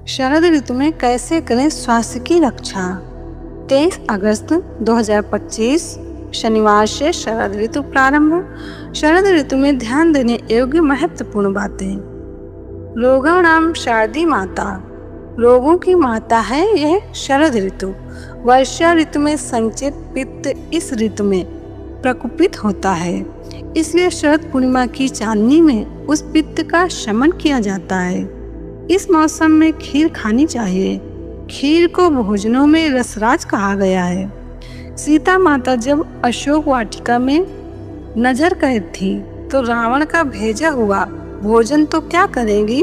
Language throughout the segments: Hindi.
शरद ऋतु में कैसे करें स्वास्थ्य की रक्षा। 23 अगस्त 2025 शनिवार से शरद ऋतु प्रारंभ। शरद ऋतु में ध्यान देने योग्य महत्वपूर्ण बातें। रोगाणाम शारदी माता, रोगों की माता है यह शरद ऋतु। वर्षा ऋतु में संचित पित्त इस ऋतु में प्रकोपित होता है, इसलिए शरद पूर्णिमा की चांदनी में उस पित्त का शमन किया जाता है। इस मौसम में खीर खानी चाहिए। खीर को भोजनों में रसराज कहा गया है। सीता माता जब अशोक वाटिका में नजर कैद थी तो रावण का भेजा हुआ भोजन तो क्या करेंगी,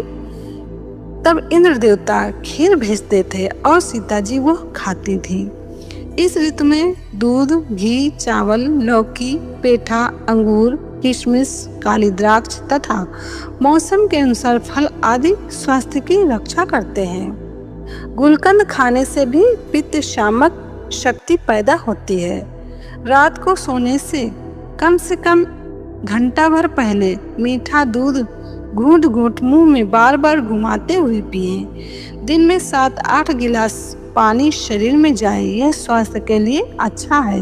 तब इंद्र देवता खीर भेजते थे और सीता जी वो खाती थी। इस ऋतु में दूध, घी, चावल, लौकी, पेठा, अंगूर, किशमिश, काली द्राक्ष तथा मौसम के अनुसार फल आदि स्वास्थ्य की रक्षा करते हैं। गुलकंद खाने से भी पित्त शामक शक्ति पैदा होती है। रात को सोने से कम घंटा भर पहले मीठा दूध घूंट घूंट मुंह में बार बार घुमाते हुए पिएं। दिन में 7-8 गिलास पानी शरीर में जाए, यह स्वास्थ्य के लिए अच्छा है।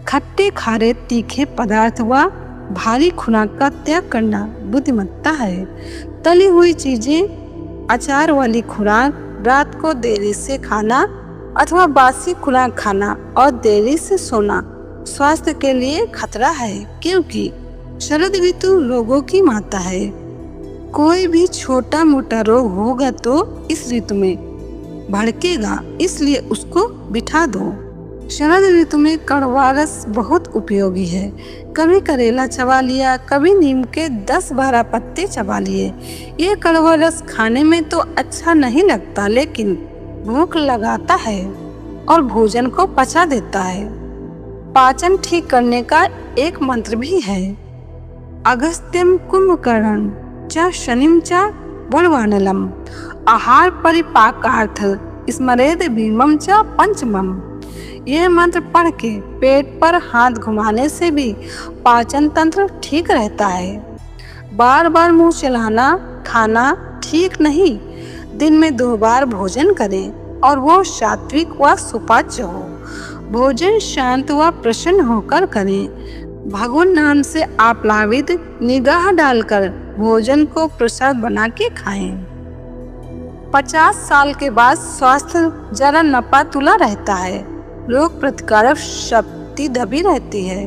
खट्टे खारे तीखे पदार्थ व भारी खुराक का त्याग करना बुद्धिमत्ता है। तली हुई चीजें, अचार वाली खुराक, रात को देरी से खाना अथवा बासी खुराक खाना और देरी से सोना स्वास्थ्य के लिए खतरा है, क्योंकि शरद ऋतु रोगों की माता है। कोई भी छोटा मोटा रोग होगा तो इस ऋतु में भड़केगा, इसलिए उसको बिठा दो। शरद ऋतु में कड़वा रस बहुत उपयोगी है। कभी करेला चबा लिया, कभी नीम के 10-12 पत्ते चबा लिए। ये कड़वा रस खाने में तो अच्छा नहीं लगता, लेकिन भूख लगाता है और भोजन को पचा देता है। पाचन ठीक करने का एक मंत्र भी है। अगस्त्यम कुंभकर्ण च शनिम च बलवानलम आहार परिपाकार्थ स्मरेद भीमम च पंचमम। यह मंत्र पढ़ के पेट पर हाथ घुमाने से भी पाचन तंत्र ठीक रहता है। बार बार मुंह चलाना खाना ठीक नहीं। दिन में 2 बार भोजन करें और वो सात्विक व सुपाच्य हो। भोजन शांत व प्रसन्न होकर करें। भगवान नाम से आप्लावित निगाह डालकर भोजन को प्रसाद बना के खाएं। 50 साल के बाद स्वास्थ्य जरा नपा तुला रहता है। रोग प्रतिकारक शक्ति दबी रहती है।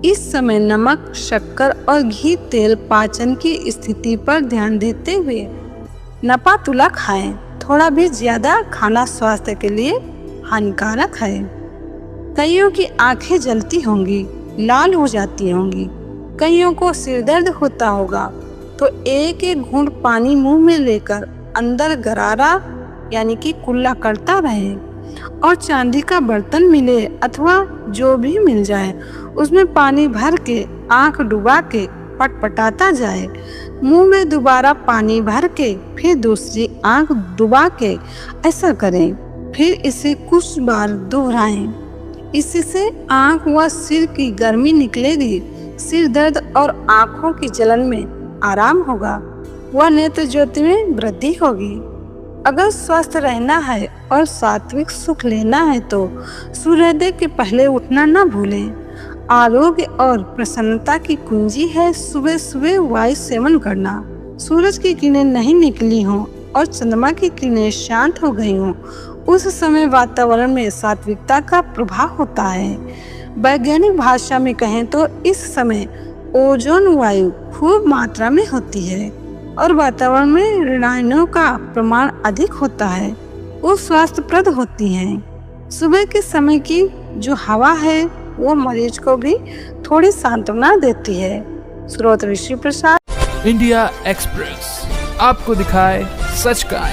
इस समय नमक, शक्कर और घी तेल पाचन की स्थिति पर ध्यान देते हुए नपा तुला खाएं। थोड़ा भी ज्यादा खाना स्वास्थ्य के लिए हानिकारक है। कईयों की आंखें जलती होंगी, लाल हो जाती होंगी। कईयों को सिर दर्द होता होगा तो एक घूंट पानी मुंह में लेकर अंदर गरारा यानी कि कुल्ला करता रहे और चांदी का बर्तन मिले अथवा जो भी मिल जाए उसमें पानी भर के आंख डुबा के पटपटाता जाए। मुंह में दोबारा पानी भर के फिर दूसरी आंख डुबा के ऐसा करें। फिर इसे कुछ बार दोहराएं। इससे आंख व सिर की गर्मी निकलेगी। सिर दर्द और आंखों की जलन में आराम होगा व नेत्र ज्योति में वृद्धि होगी। अगर स्वस्थ रहना है और सात्विक सुख लेना है तो सूर्योदय के पहले उठना न भूलें। आरोग्य और प्रसन्नता की कुंजी है सुबह सुबह वायु सेवन करना। सूरज की किरणें नहीं निकली हों और चंद्रमा की किरणें शांत हो गई हों, उस समय वातावरण में सात्विकता का प्रभाव होता है। वैज्ञानिक भाषा में कहें तो इस समय ओजोन वायु खूब मात्रा में होती है और वातावरण में ऋणायनों का प्रमाण अधिक होता है। वो स्वास्थ्यप्रद होती हैं। सुबह के समय की जो हवा है वो मरीज को भी थोड़ी सांत्वना देती है। स्रोत ऋषि प्रसाद। इंडिया एक्सप्रेस आपको दिखाए सच का।